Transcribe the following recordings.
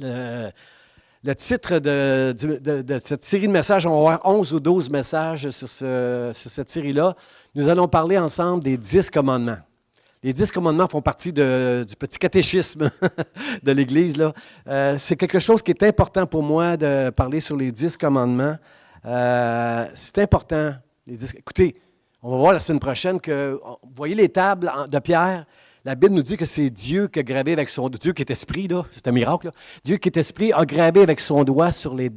Le, le titre de cette série de messages, on va avoir 11 ou 12 messages sur cette série-là. Nous allons parler ensemble des 10 commandements. Les 10 commandements font partie du petit catéchisme de l'Église, là. C'est quelque chose qui est important pour moi de parler sur les 10 commandements. C'est important. Écoutez, on va voir la semaine prochaine que, vous voyez les tables de pierre, la Bible nous dit que c'est Dieu qui a gravé avec son doigt, Dieu qui est esprit, là, c'est un miracle, là. Dieu qui est esprit a gravé avec son doigt sur les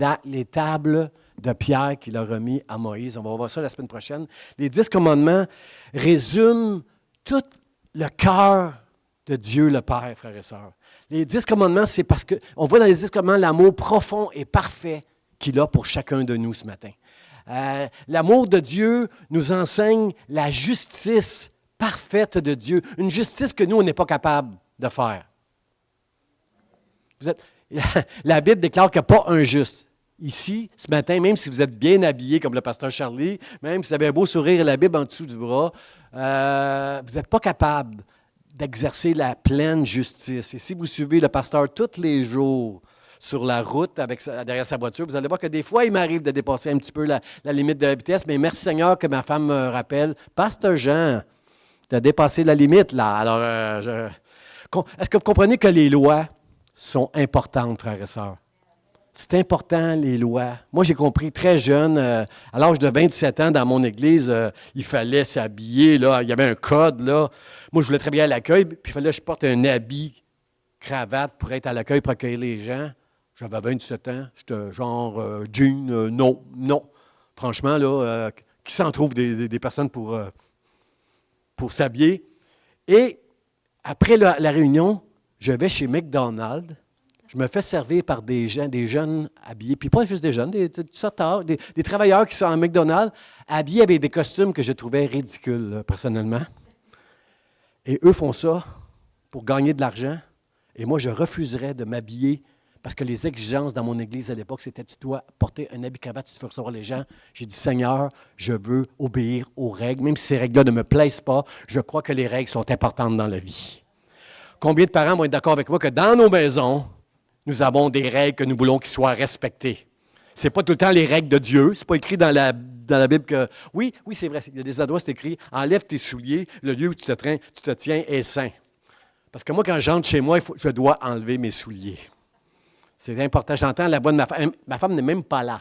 tables de pierre qu'il a remis à Moïse. On va voir ça la semaine prochaine. Les 10 commandements résument tout le cœur de Dieu le Père, frères et sœurs. Les 10 commandements, c'est parce qu'on voit dans les 10 commandements l'amour profond et parfait qu'il a pour chacun de nous ce matin. L'amour de Dieu nous enseigne la justice parfaite de Dieu, une justice que nous, on n'est pas capable de faire. La Bible déclare qu'il n'y a pas un juste. Ici, ce matin, même si vous êtes bien habillé comme le pasteur Charlie, même si vous avez un beau sourire et la Bible en dessous du bras, vous n'êtes pas capable d'exercer la pleine justice. Et si vous suivez le pasteur tous les jours sur la route derrière sa voiture, vous allez voir que des fois, il m'arrive de dépasser un petit peu la limite de la vitesse, mais merci Seigneur que ma femme me rappelle, Pasteur Jean, tu as dépassé la limite là. Alors, est-ce que vous comprenez que les lois sont importantes, frères et sœurs? C'est important, les lois. Moi, j'ai compris très jeune, à l'âge de 27 ans, dans mon église, il fallait s'habiller, là, il y avait un code, là. Moi, je voulais travailler à l'accueil, puis il fallait que je porte un habit, cravate, pour être à l'accueil, pour accueillir les gens. J'avais 27 ans, j'étais genre jean, non. Franchement, là, qui s'en trouve des personnes pour s'habiller? Et après la réunion, je vais chez McDonald's. Je me fais servir par des jeunes habillés, puis pas juste des jeunes, des travailleurs qui sont en McDonald's, habillés avec des costumes que je trouvais ridicules, personnellement. Et eux font ça pour gagner de l'argent. Et moi, je refuserais de m'habiller parce que les exigences dans mon église à l'époque, c'était tu dois porter un habit cravate si tu veux recevoir les gens. J'ai dit, Seigneur, je veux obéir aux règles. Même si ces règles-là ne me plaisent pas, je crois que les règles sont importantes dans la vie. Combien de parents vont être d'accord avec moi que dans nos maisons, nous avons des règles que nous voulons qu'ils soient respectées. Ce n'est pas tout le temps les règles de Dieu. Ce n'est pas écrit dans la Bible que... Oui, c'est vrai. Il y a des endroits où c'est écrit « Enlève tes souliers, le lieu où tu te tiens est saint. » Parce que moi, quand j'entre chez moi, je dois enlever mes souliers. C'est important. J'entends la voix de ma femme. Ma femme n'est même pas là.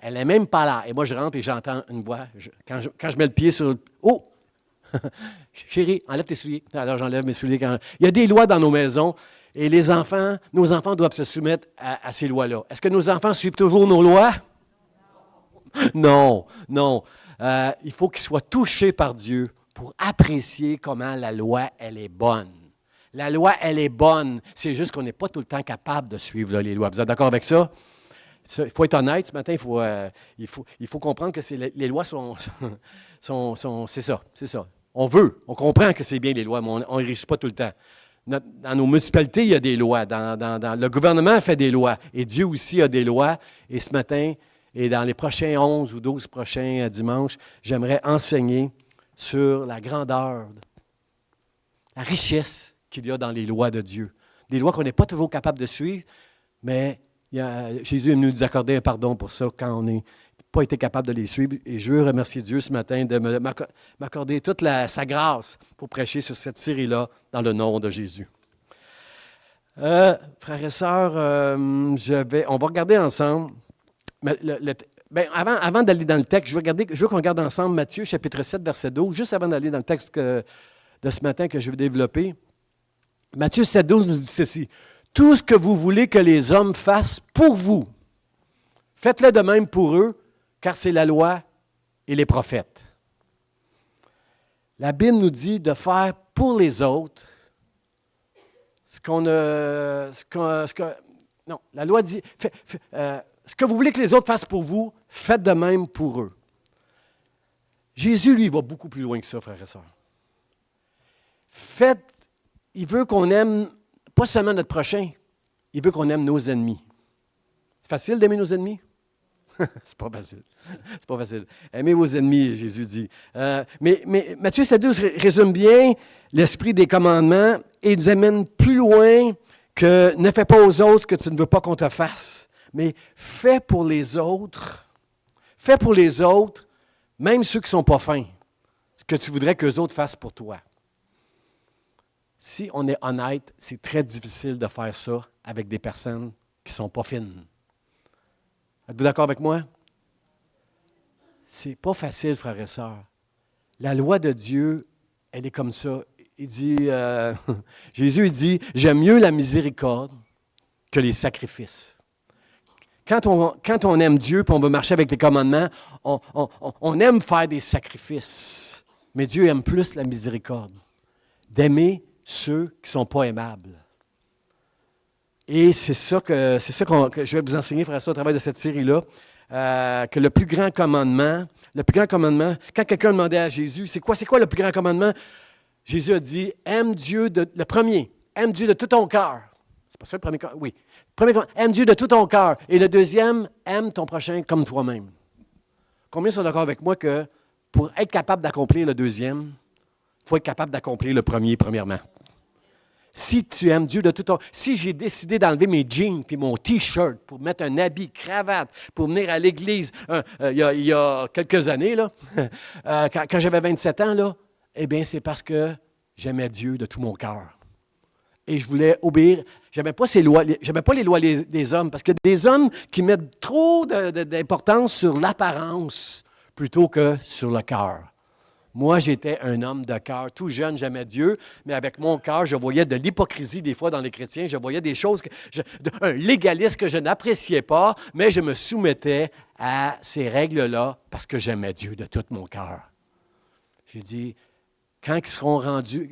Elle n'est même pas là. Et moi, je rentre et j'entends une voix. Quand je mets le pied sur... Oh! Chérie, enlève tes souliers. Alors, j'enlève mes souliers. Il y a des lois dans nos maisons. Et nos enfants doivent se soumettre à ces lois-là. Est-ce que nos enfants suivent toujours nos lois? Non. Il faut qu'ils soient touchés par Dieu pour apprécier comment la loi, elle est bonne. La loi, elle est bonne. C'est juste qu'on n'est pas tout le temps capable de suivre les lois. Vous êtes d'accord avec ça? Il faut être honnête. Ce matin, il faut comprendre que les lois sont c'est ça. On comprend que c'est bien les lois, mais on ne réussit pas tout le temps. Dans nos municipalités, il y a des lois. Le gouvernement fait des lois. Et Dieu aussi a des lois. Et ce matin, et dans les prochains 11 ou 12 prochains dimanches, j'aimerais enseigner sur la grandeur, la richesse qu'il y a dans les lois de Dieu. Des lois qu'on n'est pas toujours capable de suivre, mais Jésus est venu nous accorder un pardon pour ça quand on n'a pas été capable de les suivre. Et je veux remercier Dieu ce matin de m'accorder toute sa grâce pour prêcher sur cette série-là dans le nom de Jésus. Frères et sœurs, on va regarder ensemble. Avant d'aller dans le texte, je veux qu'on regarde ensemble Matthieu chapitre 7, verset 12, juste avant d'aller dans le texte de ce matin que je veux développer. Matthieu 7, 12 nous dit ceci. « Tout ce que vous voulez que les hommes fassent pour vous, faites-le de même pour eux, car c'est la loi et les prophètes. » La Bible nous dit de faire pour les autres non, la loi dit, ce que vous voulez que les autres fassent pour vous, faites de même pour eux. Jésus, lui, va beaucoup plus loin que ça, frères et sœurs. Il veut qu'on aime pas seulement notre prochain, il veut qu'on aime nos ennemis. C'est facile d'aimer nos ennemis? C'est pas facile. Aimez vos ennemis, Jésus dit. Mais Matthieu 7,12 résume bien l'esprit des commandements et nous amène plus loin que ne fais pas aux autres ce que tu ne veux pas qu'on te fasse, mais fais pour les autres. Fais pour les autres, même ceux qui ne sont pas fins, ce que tu voudrais qu'eux autres fassent pour toi. Si on est honnête, c'est très difficile de faire ça avec des personnes qui ne sont pas fines. Êtes-vous d'accord avec moi? C'est pas facile, frères et sœurs. La loi de Dieu, elle est comme ça. Il dit, Jésus il dit, j'aime mieux la miséricorde que les sacrifices. Quand on aime Dieu et on veut marcher avec les commandements, on aime faire des sacrifices. Mais Dieu aime plus la miséricorde. D'aimer ceux qui ne sont pas aimables. Et c'est ça que je vais vous enseigner, frère, au travers de cette série-là, que le plus grand commandement, quand quelqu'un demandait à Jésus, c'est quoi le plus grand commandement? Jésus a dit, le premier, aime Dieu de tout ton cœur. C'est pas ça le premier commandement? Oui. Premier commandement, aime Dieu de tout ton cœur. Et le deuxième, aime ton prochain comme toi-même. Combien sont d'accord avec moi que pour être capable d'accomplir le deuxième, il faut être capable d'accomplir le premier, premièrement. Si tu aimes Dieu de tout ton... Si j'ai décidé d'enlever mes jeans puis mon T-shirt pour mettre un habit, cravate, pour venir à l'église il y a quelques années, là, quand j'avais 27 ans, là, eh bien, c'est parce que j'aimais Dieu de tout mon cœur. Et je voulais obéir. J'aimais pas les lois des hommes, parce que des hommes qui mettent trop d'importance sur l'apparence plutôt que sur le cœur. Moi, j'étais un homme de cœur. Tout jeune, j'aimais Dieu, mais avec mon cœur, je voyais de l'hypocrisie des fois dans les chrétiens. Je voyais des choses, un légalisme que je n'appréciais pas, mais je me soumettais à ces règles-là parce que j'aimais Dieu de tout mon cœur. J'ai dit, quand ils seront rendus...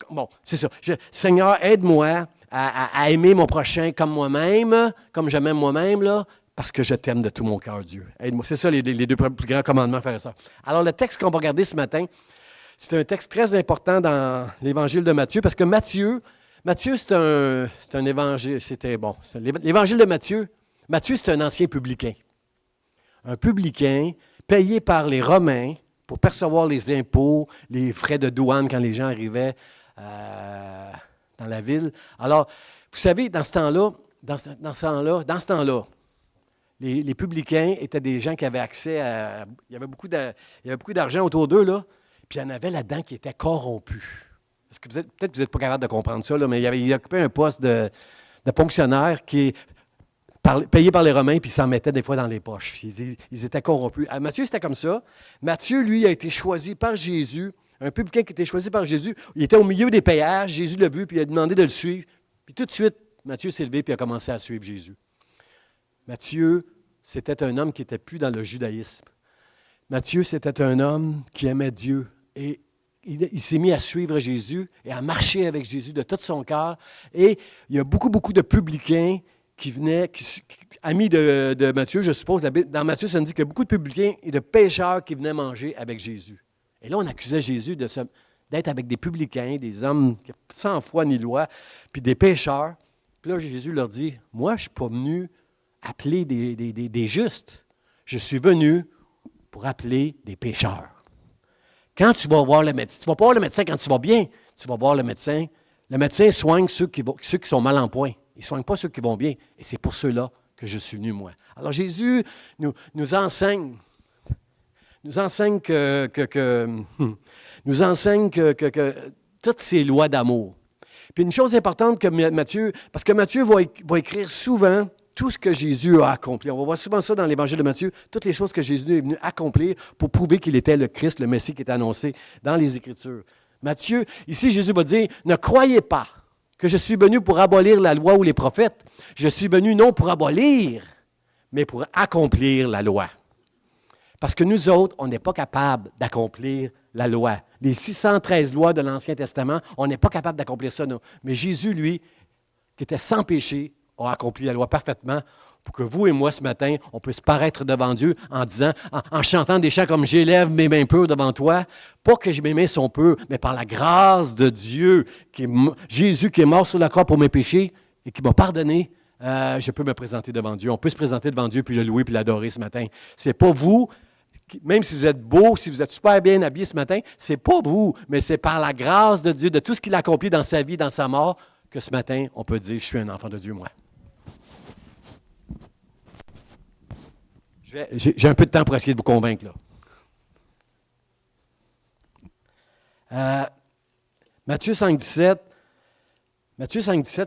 Bon, c'est ça. Seigneur, aide-moi à aimer mon prochain comme moi-même, comme je m'aime moi-même, là, parce que je t'aime de tout mon cœur, Dieu. Aide-moi. C'est ça les deux plus grands commandements, frères et sœurs. Alors, le texte qu'on va regarder ce matin, c'est un texte très important dans l'Évangile de Matthieu, parce que Matthieu, c'est un évangile, l'Évangile de Matthieu. Matthieu, c'est un ancien publicain. Un publicain payé par les Romains pour percevoir les impôts, les frais de douane quand les gens arrivaient dans la ville. Alors, vous savez, dans ce temps-là, les publicains étaient des gens qui avaient accès à... Il y avait beaucoup d'argent autour d'eux, là, puis il y en avait là-dedans qui étaient corrompus. Est-ce que peut-être que vous n'êtes pas capable de comprendre ça, là, mais il occupait un poste de fonctionnaire qui est payé par les Romains, puis ils s'en mettaient des fois dans les poches. Ils étaient corrompus. Matthieu, c'était comme ça. Matthieu, lui, a été choisi par Jésus, un publicain qui a été choisi par Jésus. Il était au milieu des péages, Jésus l'a vu, puis il a demandé de le suivre. Puis tout de suite, Matthieu s'est levé, puis a commencé à suivre Jésus. Matthieu, c'était un homme qui n'était plus dans le judaïsme. Matthieu, c'était un homme qui aimait Dieu. Et il s'est mis à suivre Jésus et à marcher avec Jésus de tout son cœur. Et il y a beaucoup de publicains qui venaient, amis de Matthieu, je suppose. Dans Matthieu, ça nous dit qu'il y a beaucoup de publicains et de pécheurs qui venaient manger avec Jésus. Et là, on accusait Jésus d'être avec des publicains, des hommes sans foi ni loi, puis des pécheurs. Puis là, Jésus leur dit, « Moi, je ne suis pas venu appeler des justes. Je suis venu pour appeler des pécheurs. » Quand tu vas voir le médecin, tu ne vas pas voir le médecin quand tu vas bien, tu vas voir le médecin. Le médecin soigne ceux qui sont mal en point. Il ne soigne pas ceux qui vont bien. Et c'est pour ceux-là que je suis venu, moi. Alors Jésus nous enseigne que toutes ces lois d'amour. Puis une chose importante que Matthieu, parce que Matthieu va écrire souvent tout ce que Jésus a accompli. On va voir souvent ça dans l'Évangile de Matthieu, toutes les choses que Jésus est venu accomplir pour prouver qu'il était le Christ, le Messie qui était annoncé dans les Écritures. Matthieu, ici, Jésus va dire, « Ne croyez pas que je suis venu pour abolir la loi ou les prophètes. Je suis venu non pour abolir, mais pour accomplir la loi. » Parce que nous autres, on n'est pas capable d'accomplir la loi. Les 613 lois de l'Ancien Testament, on n'est pas capable d'accomplir ça, non. Mais Jésus, lui, qui était sans péché, a accompli la loi parfaitement pour que vous et moi, ce matin, on puisse paraître devant Dieu en disant, en chantant des chants comme « J'élève mes mains pures devant toi », pas que mes mains sont pures, mais par la grâce de Dieu, Jésus qui est mort sur la croix pour mes péchés et qui m'a pardonné, je peux me présenter devant Dieu. On peut se présenter devant Dieu puis le louer puis l'adorer ce matin. C'est pas vous, même si vous êtes beau, si vous êtes super bien habillé ce matin, c'est pas vous, mais c'est par la grâce de Dieu, de tout ce qu'il a accompli dans sa vie, dans sa mort, que ce matin, on peut dire, je suis un enfant de Dieu, moi. J'ai un peu de temps pour essayer de vous convaincre, là. Matthieu 5, 17,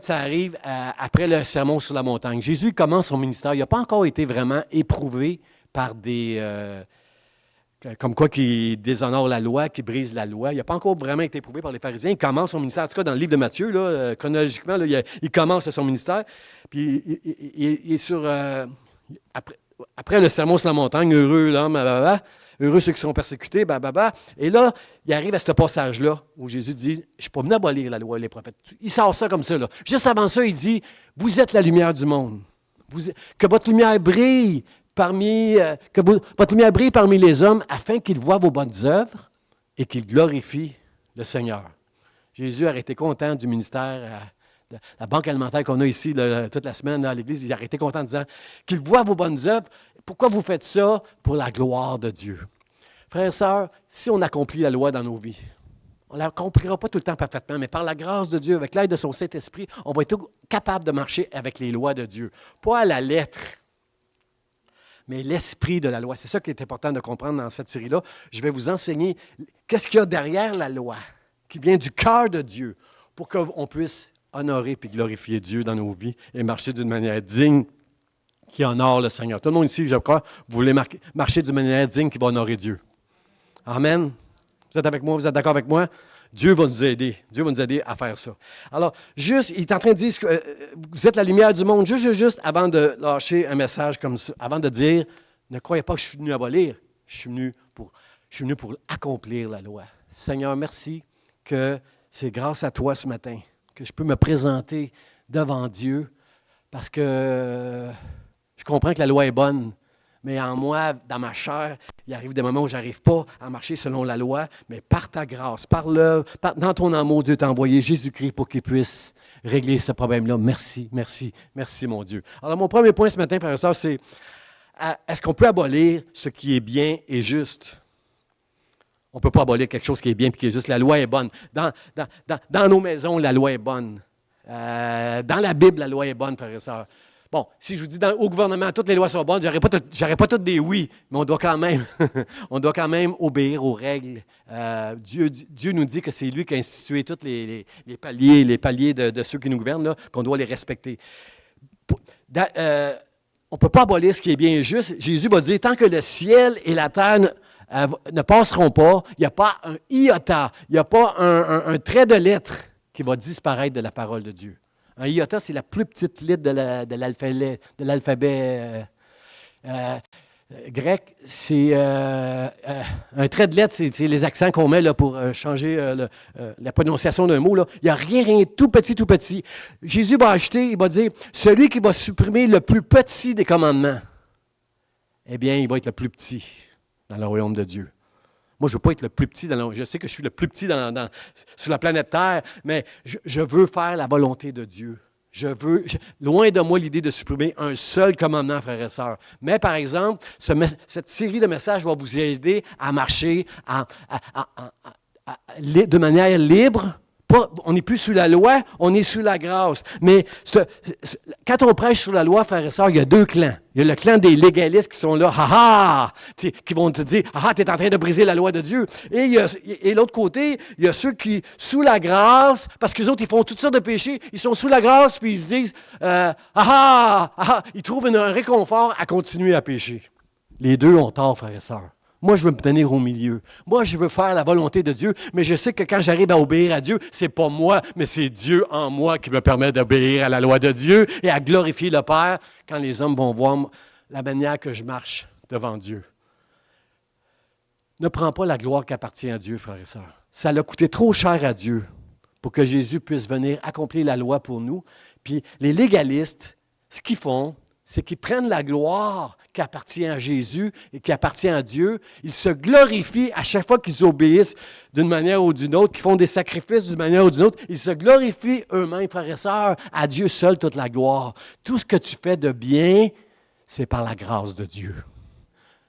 ça arrive après le sermon sur la montagne. Jésus commence son ministère. Il n'a pas encore été vraiment éprouvé par des... comme quoi qui déshonore la loi, qui brise la loi. Il n'a pas encore vraiment été éprouvé par les pharisiens. Il commence son ministère. En tout cas, dans le livre de Matthieu, là, chronologiquement, là, il commence son ministère. Puis il est sur... après le sermon sur la montagne, heureux l'homme, heureux ceux qui sont persécutés, et là, il arrive à ce passage-là où Jésus dit, je ne suis pas venu abolir la loi et les prophètes. Il sort ça comme ça, là. Juste avant ça, il dit, vous êtes la lumière du monde. Que votre lumière brille votre lumière brille parmi les hommes afin qu'ils voient vos bonnes œuvres et qu'ils glorifient le Seigneur. Jésus a été content du ministère, la banque alimentaire qu'on a ici toute la semaine à l'Église. Il a été content en disant qu'ils voient vos bonnes œuvres. Pourquoi vous faites ça? Pour la gloire de Dieu. Frères et sœurs, si on accomplit la loi dans nos vies, on ne l'accomplira pas tout le temps parfaitement, mais par la grâce de Dieu, avec l'aide de son Saint-Esprit, on va être capable de marcher avec les lois de Dieu. Pas à la lettre, mais l'esprit de la loi. C'est ça qui est important de comprendre dans cette série-là. Je vais vous enseigner qu'est-ce qu'il y a derrière la loi, qui vient du cœur de Dieu, pour qu'on puisse honorer et glorifier Dieu dans nos vies et marcher d'une manière digne qui honore le Seigneur. Tout le monde ici, je crois, vous voulez marcher d'une manière digne qui va honorer Dieu. Amen. Vous êtes avec moi? Vous êtes d'accord avec moi? Dieu va nous aider. Dieu va nous aider à faire ça. Alors, juste, il est en train de dire que vous êtes la lumière du monde. Juste avant de lâcher un message comme ça, avant de dire, ne croyez pas que je suis venu abolir. Je suis venu pour accomplir la loi. Seigneur, merci que c'est grâce à toi ce matin que je peux me présenter devant Dieu parce que je comprends que la loi est bonne. Mais en moi, dans ma chair, il arrive des moments où je n'arrive pas à marcher selon la loi, mais par ta grâce, dans ton amour, Dieu t'a envoyé Jésus-Christ pour qu'il puisse régler ce problème-là. Merci, merci, merci, mon Dieu. Alors, mon premier point ce matin, frères et sœurs, c'est est-ce qu'on peut abolir ce qui est bien et juste? On ne peut pas abolir quelque chose qui est bien et qui est juste. La loi est bonne. Dans nos maisons, la loi est bonne. Dans la Bible, la loi est bonne, frères et sœurs. Bon, si je vous dis au gouvernement, toutes les lois sont bonnes, j'aurais pas toutes des oui, mais on doit quand même obéir aux règles. Dieu nous dit que c'est lui qui a institué tous les paliers de ceux qui nous gouvernent, là, qu'on doit les respecter. On ne peut pas abolir ce qui est bien et juste. Jésus va dire, tant que le ciel et la terre ne passeront pas, il n'y a pas un iota, il n'y a pas un trait de lettre qui va disparaître de la parole de Dieu. Un iota, c'est la plus petite lettre de l'alphabet grec. C'est un trait de lettre, c'est les accents qu'on met là, pour changer la prononciation d'un mot. Là. Il n'y a rien, tout petit. Jésus va il va dire, celui qui va supprimer le plus petit des commandements, eh bien, il va être le plus petit dans le royaume de Dieu. Moi, je ne veux pas être le plus petit. Je sais que je suis le plus petit sur la planète Terre, mais je veux faire la volonté de Dieu. Loin de moi l'idée de supprimer un seul commandement, frères et sœurs. Mais par exemple, cette série de messages va vous aider à marcher de manière libre. On n'est plus sous la loi, on est sous la grâce. Mais quand on prêche sur la loi, frères et sœurs, il y a deux clans. Il y a le clan des légalistes qui sont là, qui vont te dire, tu es en train de briser la loi de Dieu. Et l'autre côté, il y a ceux qui, sous la grâce, parce que les autres, ils font toutes sortes de péchés, ils sont sous la grâce, puis ils se disent, ils trouvent un réconfort à continuer à pécher. Les deux ont tort, frères et sœurs. Moi, je veux me tenir au milieu. Moi, je veux faire la volonté de Dieu, mais je sais que quand j'arrive à obéir à Dieu, c'est pas moi, mais c'est Dieu en moi qui me permet d'obéir à la loi de Dieu et à glorifier le Père quand les hommes vont voir la manière que je marche devant Dieu. Ne prends pas la gloire qui appartient à Dieu, frères et sœurs. Ça l'a coûté trop cher à Dieu pour que Jésus puisse venir accomplir la loi pour nous. Puis les légalistes, ce qu'ils font, c'est qu'ils prennent la gloire qui appartient à Jésus et qui appartient à Dieu. Ils se glorifient à chaque fois qu'ils obéissent d'une manière ou d'une autre, qu'ils font des sacrifices d'une manière ou d'une autre. Ils se glorifient eux-mêmes, frères et sœurs, à Dieu seul toute la gloire. Tout ce que tu fais de bien, c'est par la grâce de Dieu.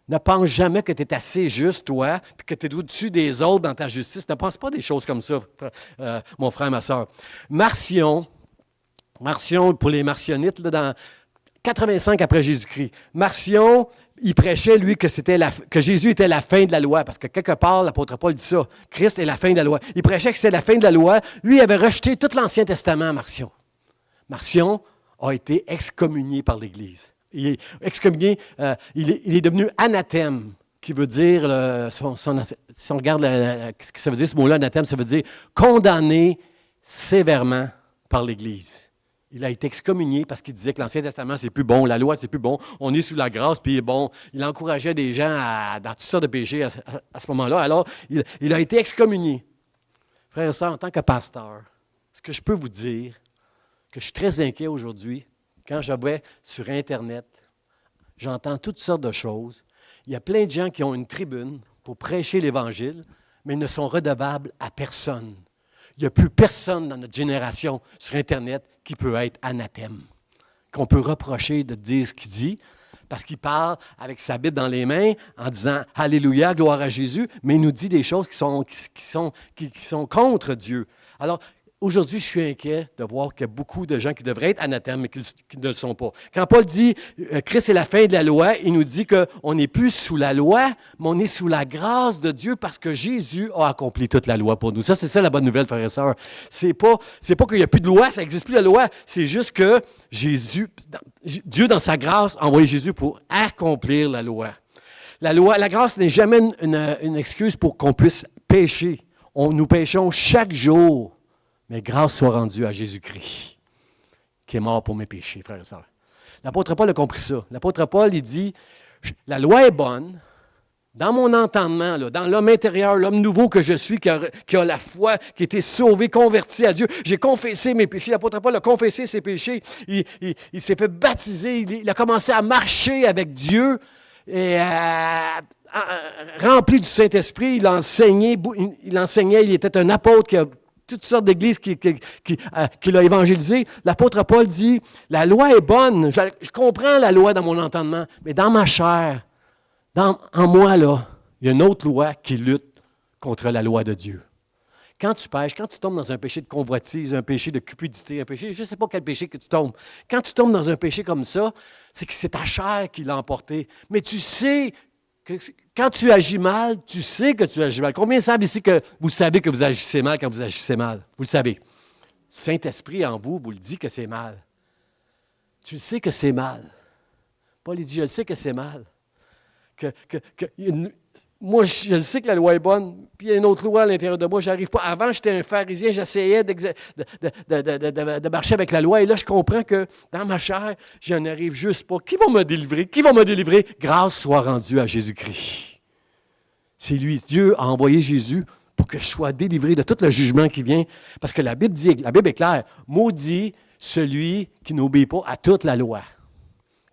Ne pense jamais que tu es assez juste, toi, puis que tu es au-dessus des autres dans ta justice. Ne pense pas des choses comme ça, mon frère, ma sœur. Marcions, Marcion, pour les marcionites, là, dans 85 après Jésus-Christ. Marcion, il prêchait, lui, que Jésus était la fin de la loi, parce que quelque part, l'apôtre Paul dit ça, Christ est la fin de la loi. Il prêchait que c'était la fin de la loi. Lui, il avait rejeté tout l'Ancien Testament, Marcion. Marcion a été excommunié par l'Église. Il est excommunié, il est devenu anathème, qui veut dire, si on regarde ce que ça veut dire, ce mot-là, anathème, ça veut dire condamné sévèrement par l'Église. Il a été excommunié parce qu'il disait que l'Ancien Testament, c'est plus bon, la loi, c'est plus bon, on est sous la grâce, puis bon, il encourageait des gens dans toutes sortes de péchés à ce moment-là. Alors, il a été excommunié. Frères et sœurs, en tant que pasteur, ce que je peux vous dire, que je suis très inquiet aujourd'hui, quand je vais sur Internet, j'entends toutes sortes de choses. Il y a plein de gens qui ont une tribune pour prêcher l'Évangile, mais ils ne sont redevables à personne. Il n'y a plus personne dans notre génération sur Internet qui peut être anathème, qu'on peut reprocher de dire ce qu'il dit, parce qu'il parle avec sa Bible dans les mains en disant « Alléluia, gloire à Jésus », mais il nous dit des choses qui sont contre Dieu. Alors, aujourd'hui, je suis inquiet de voir qu'il y a beaucoup de gens qui devraient être anathèmes, mais qui ne le sont pas. Quand Paul dit « Christ est la fin de la loi », il nous dit qu'on n'est plus sous la loi, mais on est sous la grâce de Dieu parce que Jésus a accompli toute la loi pour nous. Ça, c'est ça la bonne nouvelle, frères et sœurs. C'est pas qu'il n'y a plus de loi, ça n'existe plus la loi. C'est juste que Dieu, dans sa grâce, a envoyé Jésus pour accomplir la loi. La grâce n'est jamais une excuse pour qu'on puisse pécher. Nous péchons chaque jour. Mais grâce soit rendue à Jésus-Christ, qui est mort pour mes péchés, frères et sœurs. L'apôtre Paul a compris ça. L'apôtre Paul, il dit, la loi est bonne, dans mon entendement, là, dans l'homme intérieur, l'homme nouveau que je suis, qui a la foi, qui a été sauvé, converti à Dieu. J'ai confessé mes péchés. L'apôtre Paul a confessé ses péchés. Il s'est fait baptiser. Il a commencé à marcher avec Dieu. Et rempli du Saint-Esprit, il enseignait, il était un apôtre qui a toutes sortes d'églises qu'il a évangélisées. L'apôtre Paul dit, la loi est bonne, je comprends la loi dans mon entendement, mais dans ma chair, en moi, là, il y a une autre loi qui lutte contre la loi de Dieu. Quand tu pêches, quand tu tombes dans un péché de convoitise, un péché de cupidité, un péché, je ne sais pas quel péché que tu tombes, quand tu tombes dans un péché comme ça, c'est que c'est ta chair qui l'a emporté. Mais tu sais que quand tu agis mal, tu sais que tu agis mal. Combien savent ici que vous savez que vous agissez mal quand vous agissez mal? Vous le savez. Saint-Esprit en vous vous le dit que c'est mal. Tu sais que c'est mal. Paul il dit, je le sais que c'est mal. Moi, je le sais que la loi est bonne, puis il y a une autre loi à l'intérieur de moi, j'arrive pas. Avant, j'étais un pharisien, j'essayais de marcher avec la loi, et là, je comprends que dans ma chair, je n'arrive juste pas. Qui va me délivrer? Qui va me délivrer? Grâce soit rendue à Jésus-Christ. C'est lui. Dieu a envoyé Jésus pour que je sois délivré de tout le jugement qui vient. Parce que la Bible est claire, maudit celui qui n'obéit pas à toute la loi.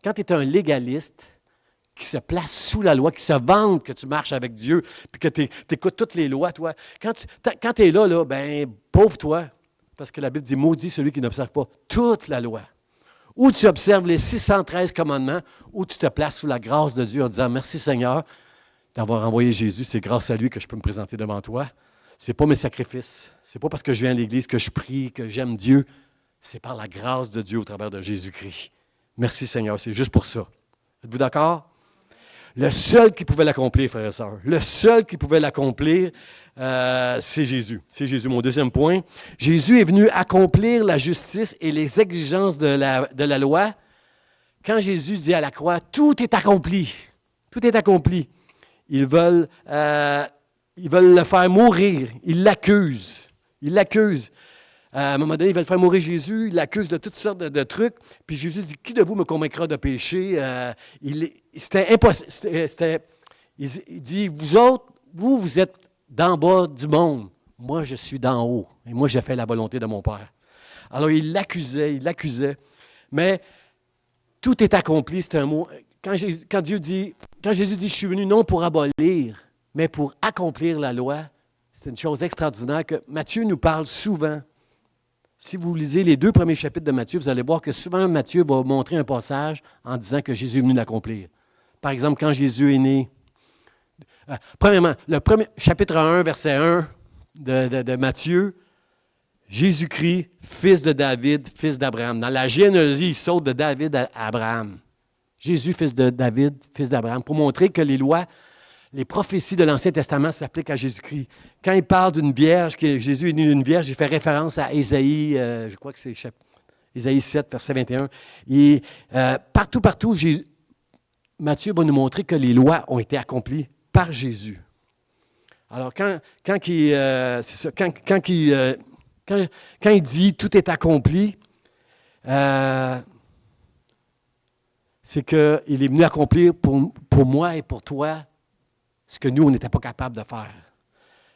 Quand tu es un légaliste, qui se place sous la loi, qui se vante que tu marches avec Dieu, puis que tu écoutes toutes les lois, toi. Quand tu es là, ben pauvre toi, parce que la Bible dit, maudit celui qui n'observe pas toute la loi. Ou tu observes les 613 commandements, ou tu te places sous la grâce de Dieu en disant, merci Seigneur d'avoir envoyé Jésus, c'est grâce à lui que je peux me présenter devant toi. Ce n'est pas mes sacrifices, ce n'est pas parce que je viens à l'Église que je prie, que j'aime Dieu, c'est par la grâce de Dieu au travers de Jésus-Christ. Merci Seigneur, c'est juste pour ça. Êtes-vous d'accord? Le seul qui pouvait l'accomplir, frères et sœurs, le seul qui pouvait l'accomplir, c'est Jésus. C'est Jésus, mon deuxième point. Jésus est venu accomplir la justice et les exigences de la loi. Quand Jésus dit à la croix, tout est accompli. Tout est accompli. Ils veulent le faire mourir. Ils l'accusent. Ils l'accusent. À un moment donné, ils veulent faire mourir Jésus, ils l'accusent de toutes sortes de trucs. Puis Jésus dit, qui de vous me convaincra de péché? C'était impossible. Il dit, vous autres, vous êtes d'en bas du monde. Moi, je suis d'en haut. Et moi, j'ai fait la volonté de mon Père. Alors, il l'accusait. Mais tout est accompli, c'est un mot. Quand Jésus dit, je suis venu non pour abolir, mais pour accomplir la loi, c'est une chose extraordinaire que Matthieu nous parle souvent. Si vous lisez les 2 premiers chapitres de Matthieu, vous allez voir que souvent Matthieu va montrer un passage en disant que Jésus est venu l'accomplir. Par exemple, quand Jésus est né. Premièrement, le premier chapitre 1, verset 1 de Matthieu, Jésus-Christ, fils de David, fils d'Abraham. Dans la généalogie, il saute de David à Abraham. Jésus, fils de David, fils d'Abraham, pour montrer que les lois, les prophéties de l'Ancien Testament s'appliquent à Jésus-Christ. Quand il parle d'une vierge, que Jésus est né d'une vierge, il fait référence à Ésaïe, je crois que c'est Ésaïe 7, verset 21. Et partout, Matthieu va nous montrer que les lois ont été accomplies par Jésus. Alors, quand il dit « tout est accompli », c'est qu'il est venu accomplir pour moi et pour toi ce que nous, on n'était pas capable de faire.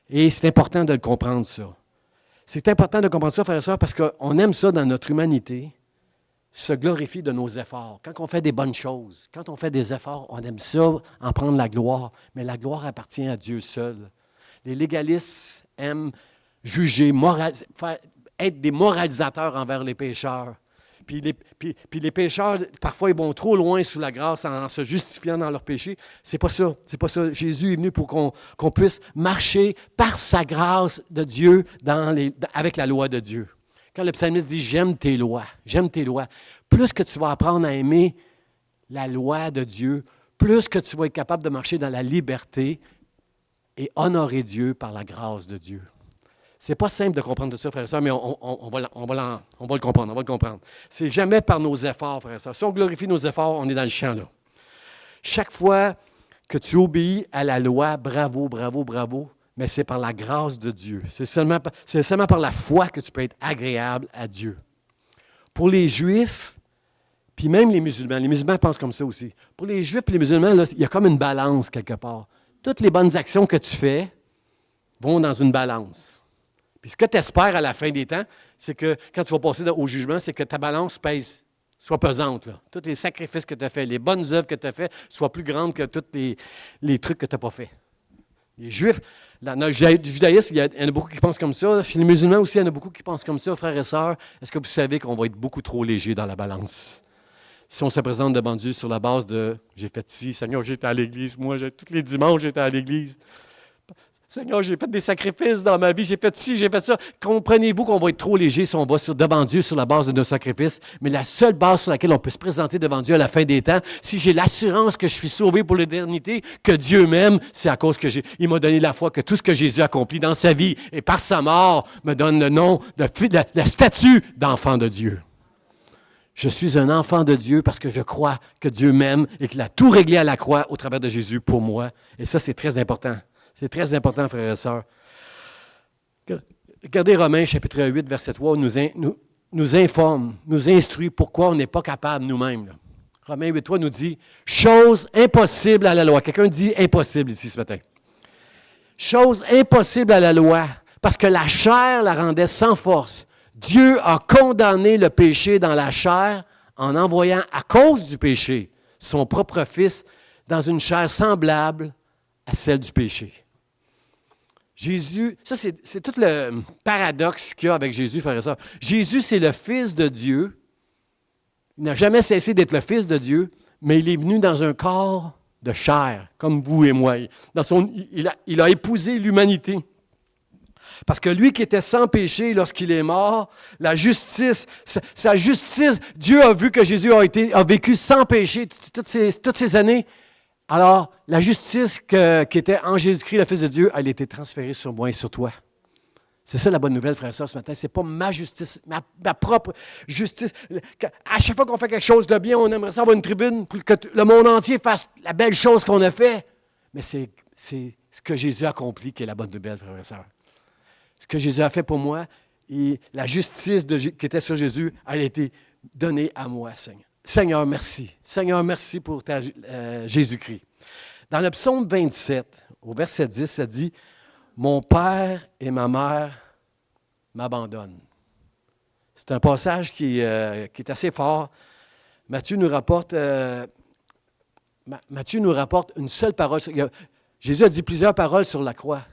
Et c'est important de le comprendre, ça. C'est important de comprendre ça, frères et sœurs, parce qu'on aime ça dans notre humanité, se glorifier de nos efforts. Quand on fait des bonnes choses, quand on fait des efforts, on aime ça, en prendre la gloire. Mais la gloire appartient à Dieu seul. Les légalistes aiment juger, être des moralisateurs envers les pécheurs. Puis les pécheurs, parfois, ils vont trop loin sous la grâce en se justifiant dans leur péché. C'est pas ça. C'est pas ça. Jésus est venu pour qu'on puisse marcher par sa grâce de Dieu avec la loi de Dieu. Quand le psalmiste dit « J'aime tes lois », plus que tu vas apprendre à aimer la loi de Dieu, plus que tu vas être capable de marcher dans la liberté et honorer Dieu par la grâce de Dieu. C'est pas simple de comprendre tout ça, frères et sœurs, mais on va le comprendre. C'est jamais par nos efforts, frères et sœurs. Si on glorifie nos efforts, on est dans le champ, là. Chaque fois que tu obéis à la loi, bravo, mais c'est par la grâce de Dieu. C'est seulement par la foi que tu peux être agréable à Dieu. Pour les Juifs, puis même les musulmans pensent comme ça aussi. Pour les Juifs et les musulmans, là, il y a comme une balance quelque part. Toutes les bonnes actions que tu fais vont dans une balance. Puis ce que tu espères à la fin des temps, c'est que quand tu vas passer au jugement, c'est que ta balance soit pesante. Là. Tous les sacrifices que tu as faits, les bonnes œuvres que tu as faites, soient plus grandes que tous les trucs que tu n'as pas faits. Les Juifs, dans le judaïsme, il y en a beaucoup qui pensent comme ça. Chez les musulmans aussi, il y en a beaucoup qui pensent comme ça, frères et sœurs. Est-ce que vous savez qu'on va être beaucoup trop léger dans la balance? Si on se présente devant Dieu sur la base de « j'ai fait ci, Seigneur, j'étais à l'église, moi, tous les dimanches, j'étais à l'église. » Seigneur, j'ai fait des sacrifices dans ma vie, j'ai fait ci, j'ai fait ça. Comprenez-vous qu'on va être trop léger si on va devant Dieu sur la base de nos sacrifices, mais la seule base sur laquelle on peut se présenter devant Dieu à la fin des temps, si j'ai l'assurance que je suis sauvé pour l'éternité, que Dieu m'aime, c'est à cause qu'il m'a donné la foi que tout ce que Jésus a accompli dans sa vie et par sa mort me donne le nom, le statut d'enfant de Dieu. Je suis un enfant de Dieu parce que je crois que Dieu m'aime et qu'il a tout réglé à la croix au travers de Jésus pour moi. Et ça, c'est très important. C'est très important, frères et sœurs. Regardez Romains, chapitre 8, verset 3, nous informe, nous instruit pourquoi on n'est pas capable nous-mêmes. Là. Romains 8, 3 nous dit « Chose impossible à la loi ». Quelqu'un dit « impossible » ici ce matin. « Chose impossible à la loi, parce que la chair la rendait sans force. Dieu a condamné le péché dans la chair en envoyant, à cause du péché, son propre Fils dans une chair semblable à celle du péché. » Jésus, ça c'est tout le paradoxe qu'il y a avec Jésus, frères et sœurs. Jésus, c'est le Fils de Dieu. Il n'a jamais cessé d'être le Fils de Dieu, mais il est venu dans un corps de chair, comme vous et moi. Il a épousé l'humanité. Parce que lui qui était sans péché lorsqu'il est mort, la justice, sa justice, Dieu a vu que Jésus a vécu sans péché toutes ces années. Alors, la justice qui était en Jésus-Christ, le Fils de Dieu, elle a été transférée sur moi et sur toi. C'est ça la bonne nouvelle, frères et sœurs, ce matin. Ce n'est pas ma justice, ma propre justice. À chaque fois qu'on fait quelque chose de bien, on aimerait ça avoir une tribune pour que le monde entier fasse la belle chose qu'on a fait. Mais c'est ce que Jésus a accompli qui est la bonne nouvelle, frères et sœurs. Ce que Jésus a fait pour moi, et la justice qui était sur Jésus, elle a été donnée à moi, Seigneur. Seigneur, merci. Seigneur, merci pour Jésus-Christ. Dans le psaume 27, au verset 10, ça dit « Mon père et ma mère m'abandonnent. » C'est un passage qui est assez fort. Matthieu nous rapporte une seule parole. Jésus a dit plusieurs paroles sur la croix,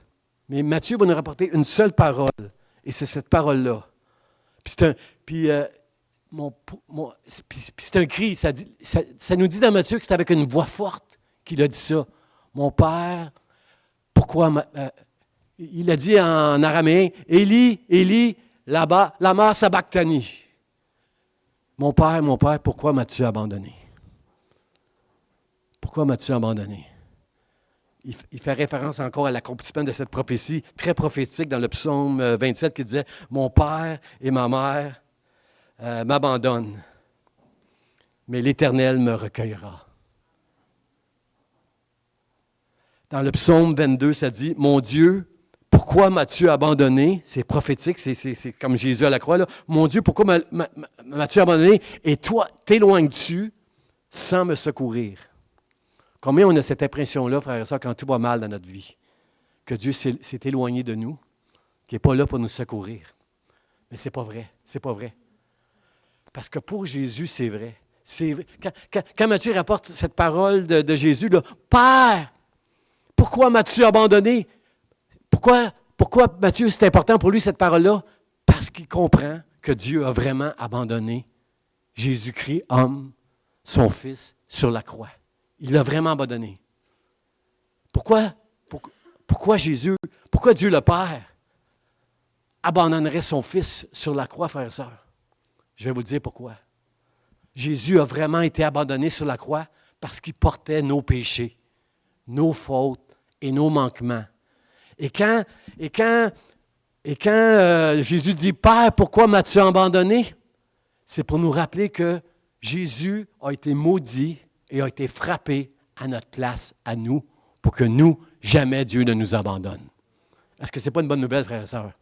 mais Matthieu va nous rapporter une seule parole, et c'est cette parole-là. C'est un cri, ça nous dit dans Matthieu que c'est avec une voix forte qu'il a dit ça. Mon père, pourquoi... il a dit en araméen, Élie, Élie, là-bas, lama sabachthani. Mon Père, pourquoi m'as-tu abandonné? Pourquoi m'as-tu abandonné? Il fait référence encore à l'accomplissement de cette prophétie très prophétique dans le psaume 27 qui disait « Mon père et ma mère m'abandonnent, mais l'Éternel me recueillera. » Dans le psaume 22, ça dit « Mon Dieu, pourquoi m'as-tu abandonné? » C'est prophétique, c'est comme Jésus à la croix. Là. « Mon Dieu, pourquoi m'as-tu abandonné? Et toi, t'éloignes-tu sans me secourir? » Combien on a cette impression-là, frères et sœurs, quand tout va mal dans notre vie, que Dieu s'est éloigné de nous, qu'il n'est pas là pour nous secourir. Mais ce n'est pas vrai, c'est pas vrai. Parce que pour Jésus, c'est vrai. Quand Matthieu rapporte cette parole de Jésus, là, « Père, pourquoi m'as-tu abandonné? » Pourquoi Matthieu, c'est important pour lui, cette parole-là? Parce qu'il comprend que Dieu a vraiment abandonné Jésus-Christ, homme, son Fils, sur la croix. Il l'a vraiment abandonné. Pourquoi Dieu le Père abandonnerait son Fils sur la croix, frères et sœurs? Je vais vous dire pourquoi. Jésus a vraiment été abandonné sur la croix parce qu'il portait nos péchés, nos fautes et nos manquements. Et quand Jésus dit « Père, pourquoi m'as-tu abandonné? » C'est pour nous rappeler que Jésus a été maudit et a été frappé à notre place, à nous, pour que nous, jamais Dieu ne nous abandonne. Est-ce que ce n'est pas une bonne nouvelle, frères et sœurs?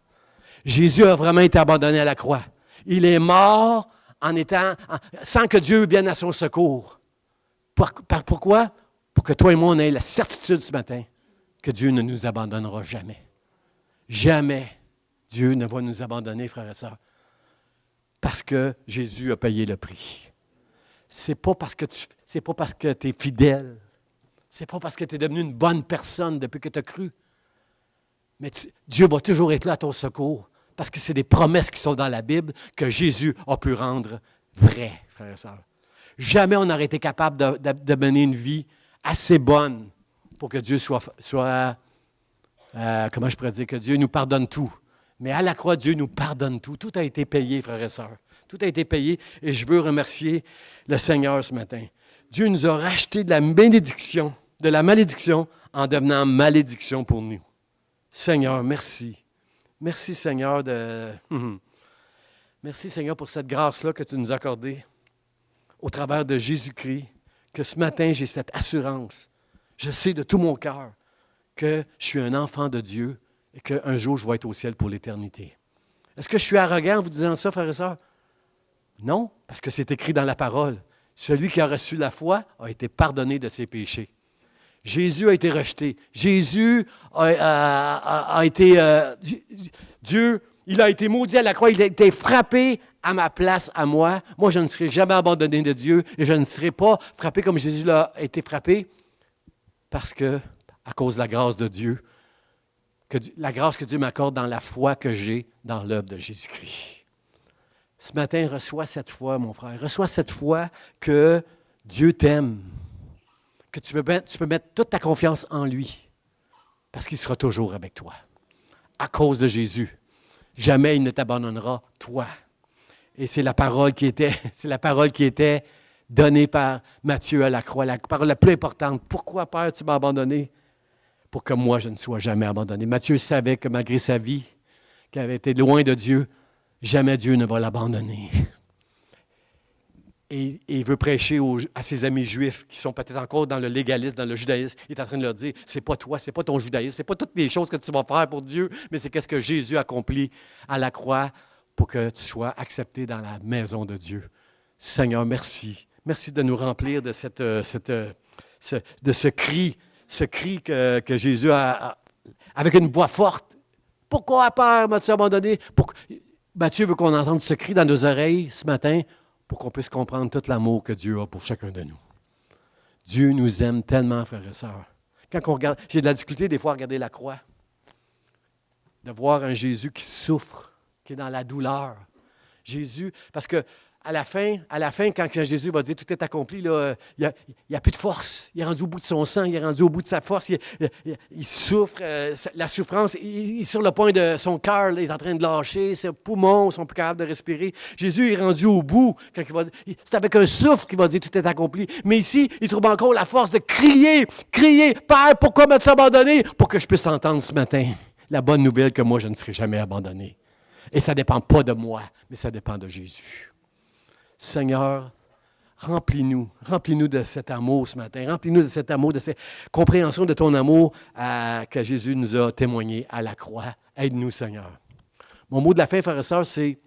Jésus a vraiment été abandonné à la croix. Il est mort sans que Dieu vienne à son secours. Pourquoi? Pour que toi et moi, on ait la certitude ce matin que Dieu ne nous abandonnera jamais. Jamais Dieu ne va nous abandonner, frères et sœurs, parce que Jésus a payé le prix. C'est pas parce que tu es fidèle. C'est pas parce que tu es devenu une bonne personne depuis que tu as cru. Mais Dieu va toujours être là à ton secours. Parce que c'est des promesses qui sont dans la Bible que Jésus a pu rendre vraies, frères et sœurs. Jamais on n'aurait été capable de mener une vie assez bonne pour que Dieu soit comment je pourrais dire, que Dieu nous pardonne tout. Mais à la croix, Dieu nous pardonne tout. Tout a été payé, frères et sœurs. Tout a été payé et je veux remercier le Seigneur ce matin. Dieu nous a racheté de la malédiction en devenant malédiction pour nous. Seigneur, merci. Merci Seigneur Merci Seigneur pour cette grâce-là que tu nous as accordée au travers de Jésus-Christ, que ce matin j'ai cette assurance. Je sais de tout mon cœur que je suis un enfant de Dieu et qu'un jour je vais être au ciel pour l'éternité. Est-ce que je suis arrogant en vous disant ça, frères et sœurs? Non, parce que c'est écrit dans la parole. Celui qui a reçu la foi a été pardonné de ses péchés. Jésus a été rejeté. Jésus a été... Dieu, il a été maudit à la croix. Il a été frappé à ma place, à moi. Moi, je ne serai jamais abandonné de Dieu et je ne serai pas frappé comme Jésus l'a été frappé parce que, à cause de la grâce de Dieu, la grâce que Dieu m'accorde dans la foi que j'ai dans l'œuvre de Jésus-Christ. Ce matin, reçois cette foi, mon frère. Reçois cette foi que Dieu t'aime, que tu peux mettre toute ta confiance en lui, parce qu'il sera toujours avec toi. À cause de Jésus, jamais il ne t'abandonnera, toi. Et c'est la parole qui était donnée par Matthieu à la croix, la parole la plus importante. Pourquoi, Père, tu m'as abandonné? Pour que moi, je ne sois jamais abandonné. Matthieu savait que malgré sa vie, qu'il avait été loin de Dieu, jamais Dieu ne va l'abandonner. Et il veut prêcher à ses amis juifs qui sont peut-être encore dans le légalisme, dans le judaïsme. Il est en train de leur dire, c'est pas toi, c'est pas ton judaïsme, c'est pas toutes les choses que tu vas faire pour Dieu, mais c'est qu'est-ce que Jésus a accompli à la croix pour que tu sois accepté dans la maison de Dieu. Seigneur, merci. Merci de nous remplir de ce cri que Jésus a avec une voix forte. Pourquoi, Père, m'as-tu abandonné? Matthieu veut qu'on entende ce cri dans nos oreilles ce matin pour qu'on puisse comprendre tout l'amour que Dieu a pour chacun de nous. Dieu nous aime tellement, frères et sœurs. Quand on regarde, j'ai de la difficulté des fois à regarder la croix, de voir un Jésus qui souffre, qui est dans la douleur. Jésus, parce que à la fin, quand Jésus va dire tout est accompli, là, il n'y a plus de force. Il est rendu au bout de son sang, il est rendu au bout de sa force. Il souffre, la souffrance, il est sur le point de son cœur, il est en train de lâcher, ses poumons sont plus capables de respirer. Jésus est rendu au bout. Quand il va dire, c'est avec un souffle qu'il va dire tout est accompli. Mais ici, il trouve encore la force de crier, Père, pourquoi m'as-tu abandonné? Pour que je puisse entendre ce matin la bonne nouvelle que moi, je ne serai jamais abandonné. Et ça ne dépend pas de moi, mais ça dépend de Jésus. Seigneur, remplis-nous de cet amour ce matin. Remplis-nous de cet amour, de cette compréhension de ton amour que Jésus nous a témoigné à la croix. Aide-nous, Seigneur. Mon mot de la fin, frères et sœurs, c'est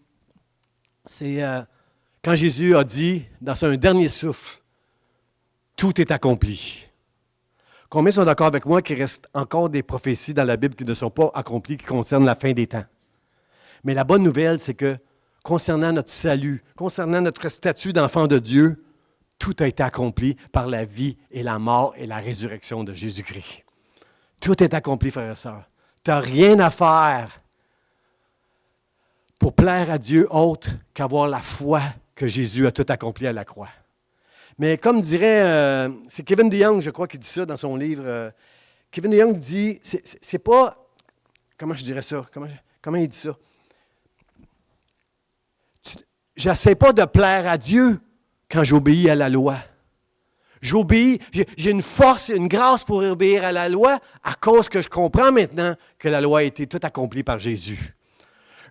quand Jésus a dit, dans un dernier souffle, « Tout est accompli ». Combien sont d'accord avec moi qu'il reste encore des prophéties dans la Bible qui ne sont pas accomplies, qui concernent la fin des temps? Mais la bonne nouvelle, c'est que concernant notre salut, concernant notre statut d'enfant de Dieu, tout a été accompli par la vie et la mort et la résurrection de Jésus-Christ. Tout est accompli, frères et sœurs. Tu n'as rien à faire pour plaire à Dieu autre qu'avoir la foi que Jésus a tout accompli à la croix. Mais comme dirait, c'est Kevin DeYoung, je crois, qui dit ça dans son livre. Kevin DeYoung dit, c'est pas, comment je dirais ça? Comment il dit ça? Je n'essaie pas de plaire à Dieu quand j'obéis à la loi. J'obéis, j'ai une force et une grâce pour obéir à la loi à cause que je comprends maintenant que la loi a été toute accomplie par Jésus.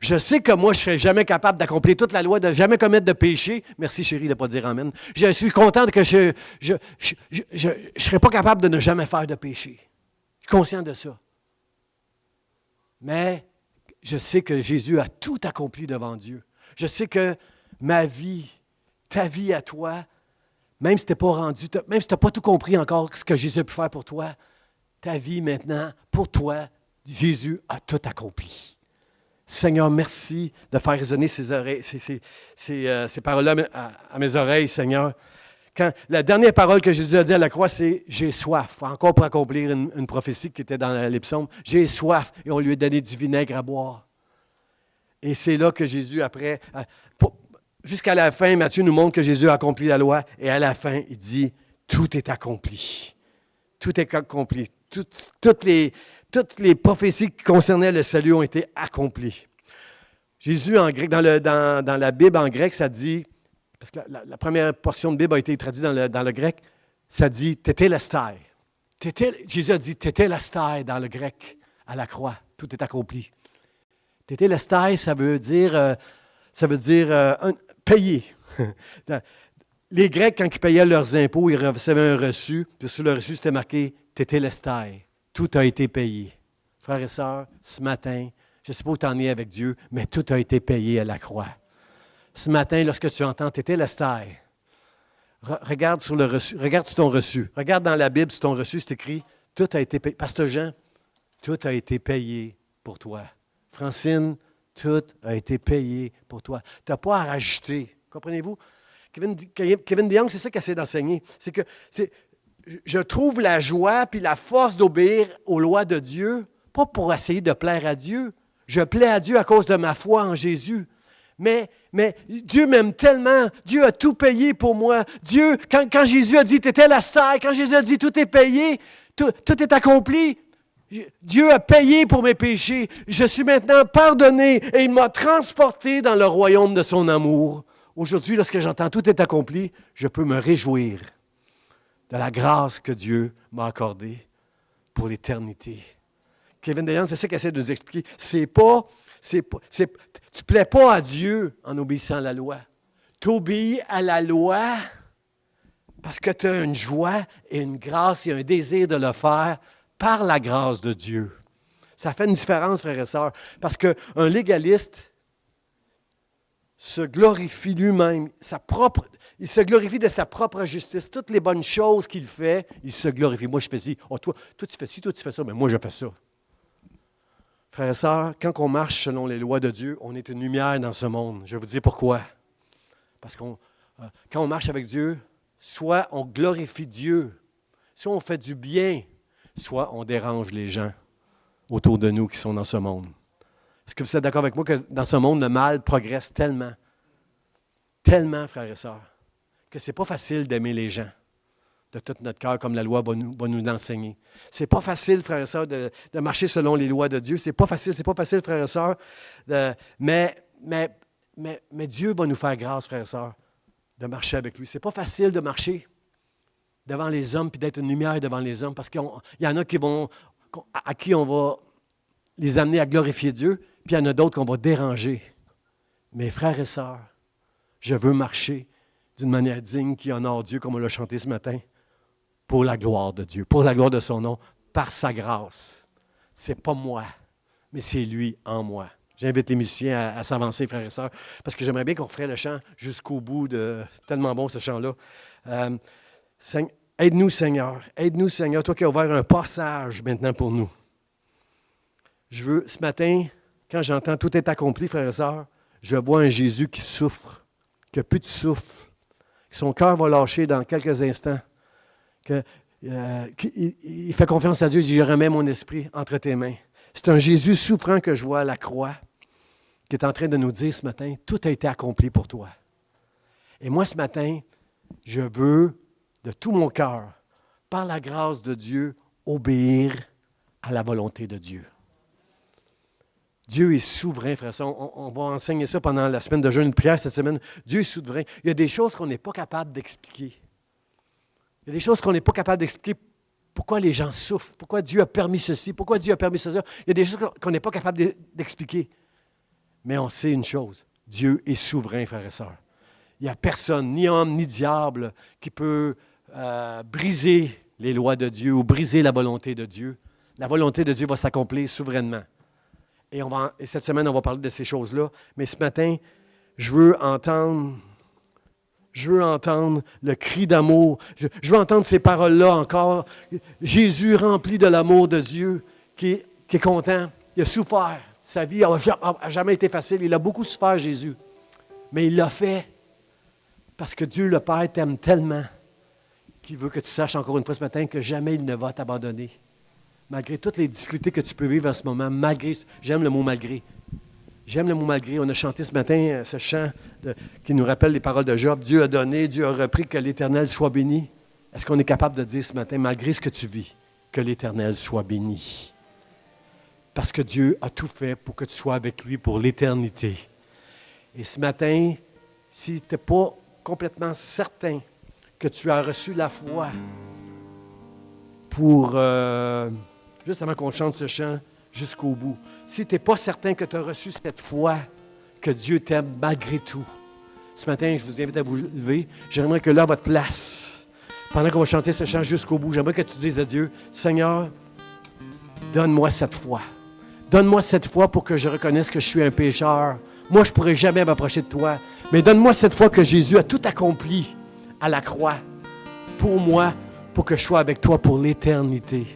Je sais que moi, je ne serais jamais capable d'accomplir toute la loi, de ne jamais commettre de péché. Merci chérie de ne pas dire amen. Je suis content que je ne serais pas capable de ne jamais faire de péché. Je suis conscient de ça. Mais je sais que Jésus a tout accompli devant Dieu. Je sais que ma vie, ta vie à toi, même si tu n'es pas rendu, même si tu n'as pas tout compris encore ce que Jésus a pu faire pour toi, ta vie maintenant, pour toi, Jésus a tout accompli. Seigneur, merci de faire résonner ces paroles-là à mes oreilles, Seigneur. La dernière parole que Jésus a dit à la croix, c'est « J'ai soif », encore pour accomplir une prophétie qui était dans les psaumes. « J'ai soif » et on lui a donné du vinaigre à boire. Et c'est là que Jésus, après, jusqu'à la fin, Matthieu nous montre que Jésus a accompli la loi. Et à la fin, il dit, tout est accompli. Tout est accompli. Toutes les prophéties qui concernaient le salut ont été accomplies. Jésus, en grec, dans la Bible en grec, ça dit, parce que la première portion de Bible a été traduite dans le grec, ça dit, tétélestai. Jésus a dit, tétélestai dans le grec, à la croix. Tout est accompli. Tétélestai, ça veut dire payer. Les Grecs, quand ils payaient leurs impôts, ils recevaient un reçu. Puis sur le reçu, c'était marqué tétélestai. Tout a été payé. Frères et sœurs, ce matin, je ne sais pas où tu en es avec Dieu, mais tout a été payé à la croix. Ce matin, lorsque tu entends tétélestai, regarde sur le reçu, regarde sur ton reçu. Regarde dans la Bible, sur ton reçu, c'est écrit tout a été payé. Pasteur Jean, tout a été payé pour toi. Francine, tout a été payé pour toi. Tu n'as pas à rajouter. Comprenez-vous? Kevin DeYoung, c'est ça qu'il essaie d'enseigner. C'est que je trouve la joie puis la force d'obéir aux lois de Dieu, pas pour essayer de plaire à Dieu. Je plais à Dieu à cause de ma foi en Jésus. Mais Dieu m'aime tellement. Dieu a tout payé pour moi. Dieu, quand Jésus a dit, t'étais la star, quand Jésus a dit, tout est payé, tout est accompli, Dieu a payé pour mes péchés. Je suis maintenant pardonné et il m'a transporté dans le royaume de son amour. Aujourd'hui, lorsque j'entends tout est accompli, je peux me réjouir de la grâce que Dieu m'a accordée pour l'éternité. Kevin DeYoung, c'est ça qu'il essaie de nous expliquer. Tu ne plais pas à Dieu en obéissant à la loi. Tu obéis à la loi parce que tu as une joie et une grâce et un désir de le faire par la grâce de Dieu. Ça fait une différence, frères et sœurs, parce qu'un légaliste se glorifie lui-même, il se glorifie de sa propre justice. Toutes les bonnes choses qu'il fait, il se glorifie. Moi, je fais ci. Oh, toi, tu fais ci, toi, tu fais ça. Mais moi, je fais ça. Frères et sœurs, quand on marche selon les lois de Dieu, on est une lumière dans ce monde. Je vais vous dire pourquoi. Parce que quand on marche avec Dieu, soit on glorifie Dieu, soit on fait du bien, soit on dérange les gens autour de nous qui sont dans ce monde. Est-ce que vous êtes d'accord avec moi que dans ce monde, le mal progresse tellement? tellement, frères et sœurs, que ce n'est pas facile d'aimer les gens de tout notre cœur, comme la loi va nous l'enseigner. Ce n'est pas facile, frères et sœurs, de marcher selon les lois de Dieu. Ce n'est pas facile, frères et sœurs. Mais Dieu va nous faire grâce, frères et sœurs, de marcher avec lui. Ce n'est pas facile de marcher devant les hommes puis d'être une lumière devant les hommes, parce qu'il y en a à qui on va les amener à glorifier Dieu, puis il y en a d'autres qu'on va déranger. Mais frères et sœurs, je veux marcher d'une manière digne qui honore Dieu, comme on l'a chanté ce matin, pour la gloire de Dieu, pour la gloire de son nom, par sa grâce. Ce n'est pas moi, mais c'est lui en moi. J'invite les musiciens à s'avancer, frères et sœurs, parce que j'aimerais bien qu'on ferait le chant jusqu'au bout de tellement bon ce chant-là. Aide-nous, Seigneur. Aide-nous, Seigneur. Toi qui as ouvert un passage maintenant pour nous. Je veux, ce matin, quand j'entends tout est accompli, frères et sœurs, je vois un Jésus qui souffre, qui n'a plus de souffle, que son cœur va lâcher dans quelques instants, qu'il fait confiance à Dieu, il dit, je remets mon esprit entre tes mains. C'est un Jésus souffrant que je vois à la croix, qui est en train de nous dire ce matin, tout a été accompli pour toi. Et moi, ce matin, je veux, de tout mon cœur, par la grâce de Dieu, obéir à la volonté de Dieu. Dieu est souverain, frère. On va enseigner ça pendant la semaine de jeûne et de prière cette semaine. Dieu est souverain. Il y a des choses qu'on n'est pas capable d'expliquer. Il y a des choses qu'on n'est pas capable d'expliquer. Pourquoi les gens souffrent? Pourquoi Dieu a permis ceci? Pourquoi Dieu a permis cela? Il y a des choses qu'on n'est pas capable d'expliquer. Mais on sait une chose. Dieu est souverain, frères et sœurs. Il n'y a personne, ni homme, ni diable, qui peut briser les lois de Dieu ou briser la volonté de Dieu. La volonté de Dieu va s'accomplir souverainement. Et cette semaine, on va parler de ces choses-là. Mais ce matin, je veux entendre le cri d'amour. Je veux entendre ces paroles-là encore. Jésus rempli de l'amour de Dieu, qui est content. Il a souffert. Sa vie n'a jamais été facile. Il a beaucoup souffert, Jésus. Mais il l'a fait parce que Dieu, le Père, t'aime tellement qu'il veut que tu saches encore une fois ce matin que jamais il ne va t'abandonner. Malgré toutes les difficultés que tu peux vivre en ce moment, j'aime le mot malgré. J'aime le mot malgré. On a chanté ce matin ce chant qui nous rappelle les paroles de Job. Dieu a donné, Dieu a repris, que l'Éternel soit béni. Est-ce qu'on est capable de dire ce matin, malgré ce que tu vis, que l'Éternel soit béni? Parce que Dieu a tout fait pour que tu sois avec lui pour l'éternité. Et ce matin, si tu n'es pas complètement certain que tu as reçu la foi pour... juste avant qu'on chante ce chant jusqu'au bout. Si tu n'es pas certain que tu as reçu cette foi, que Dieu t'aime malgré tout, ce matin, je vous invite à vous lever. J'aimerais que là, à votre place, pendant qu'on va chanter ce chant jusqu'au bout, j'aimerais que tu dises à Dieu, Seigneur, donne-moi cette foi. Donne-moi cette foi pour que je reconnaisse que je suis un pécheur. Moi, je ne pourrai jamais m'approcher de toi. Mais donne-moi cette foi que Jésus a tout accompli à la croix pour moi, pour que je sois avec toi pour l'éternité.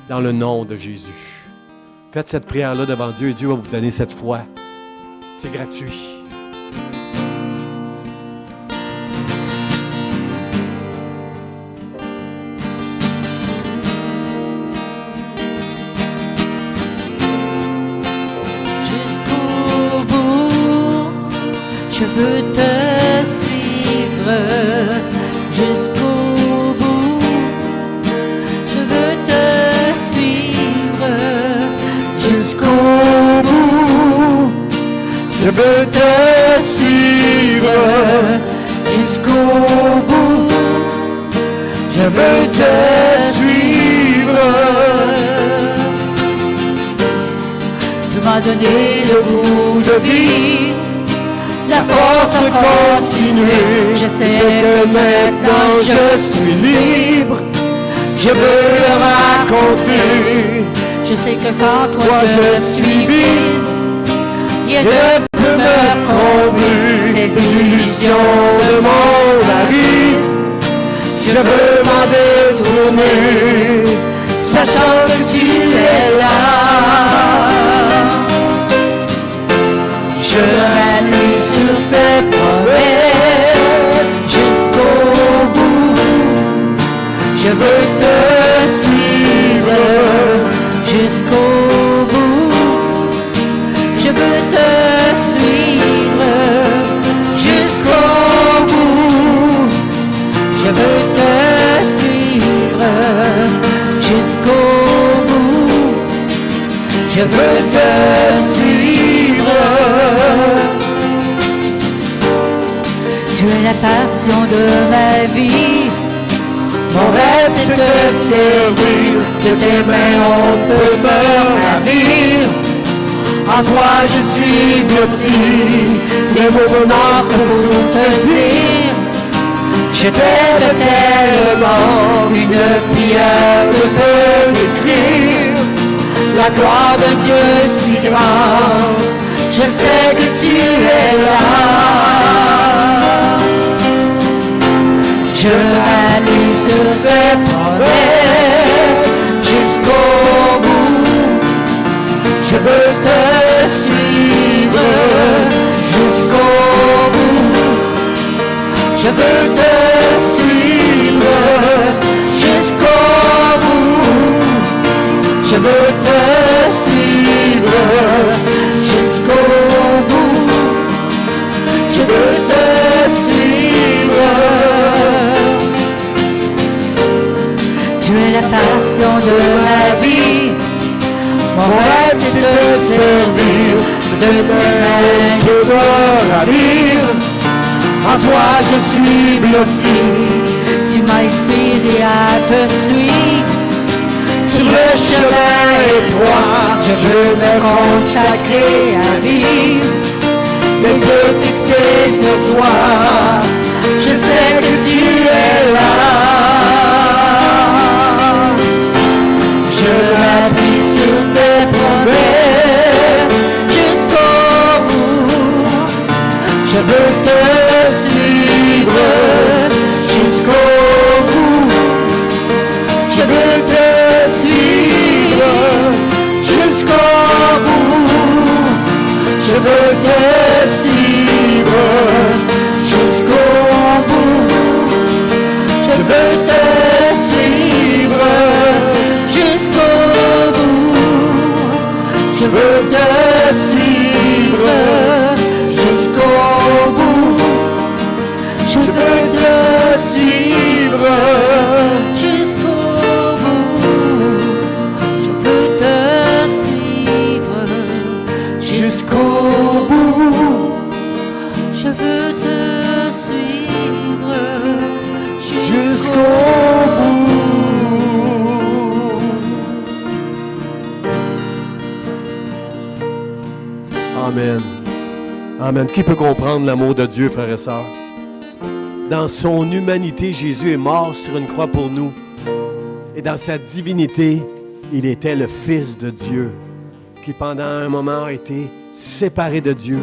Dans le nom de Jésus. Faites cette prière-là devant Dieu et Dieu va vous donner cette foi. C'est gratuit. Jusqu'au bout, je veux te suivre. Jusqu'au bout, je veux te suivre. Jusqu'au bout, Je veux te suivre. jusqu'au bout, Je veux te suivre. tu m'as donné le goût de vie, la force de continuer. Je sais que maintenant je suis libre. Je veux le raconter. Je sais que sans toi je suis vide. Rien ne peut me combler ces illusions de mon mari. Je veux m'en détourner, sachant que tu es là. Je m'appuie sur tes promesses jusqu'au bout. Je veux te suivre jusqu'au bout. Je veux te suivre jusqu'au je veux te suivre. Tu es la passion de ma vie. Mon rêve c'est te servir. De tes mains on peut me ravir. En toi je suis blotti. Les mots me manquent pour te dire. Je t'aime tellement, une prière de te décrire. La gloire de Dieu si grande, je sais que tu es là. Je m'allie sur tes promesses jusqu'au bout. Je veux te suivre jusqu'au bout. Je veux te suivre jusqu'au bout. Je veux te suivre jusqu'au bout. Je veux te suivre. Tu es la passion de ma vie. Mon rêve c'est de te servir. De tes mains je veux ravir. En toi je suis blotti. Tu m'as inspiré à te suivre. Sur le chemin étroit, je veux me consacrer à vivre. Les yeux fixés sur toi, je sais que tu es là. Je m'appuie sur tes promesses jusqu'au bout. Je veux te suivre jusqu'au bout. Je veux te suivre jusqu'au bout. Je veux te suivre jusqu'au bout. Je veux te suivre jusqu'au bout. Je veux te suivre jusqu'au bout. Je veux te suivre jusqu'au bout. Je veux te suivre jusqu'au bout. Je veux te suivre jusqu'au bout. Amen. Amen. Qui peut comprendre l'amour de Dieu, frères et sœurs? Dans son humanité, Jésus est mort sur une croix pour nous. Et dans sa divinité, il était le Fils de Dieu, qui pendant un moment a été séparé de Dieu,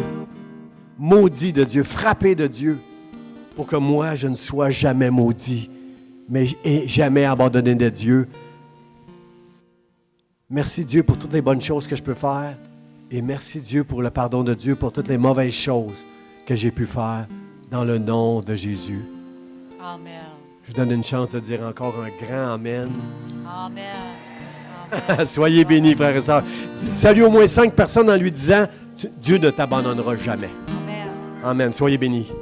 maudit de Dieu, frappé de Dieu, pour que moi, je ne sois jamais maudit, mais jamais abandonné de Dieu. Merci Dieu pour toutes les bonnes choses que je peux faire. Et merci Dieu pour le pardon de Dieu pour toutes les mauvaises choses que j'ai pu faire dans le nom de Jésus. Amen. Je vous donne une chance de dire encore un grand Amen. Amen. Soyez bénis, frères et sœurs. Salut au moins 5 personnes en lui disant « Dieu ne t'abandonnera jamais. » Amen. Amen. Soyez bénis.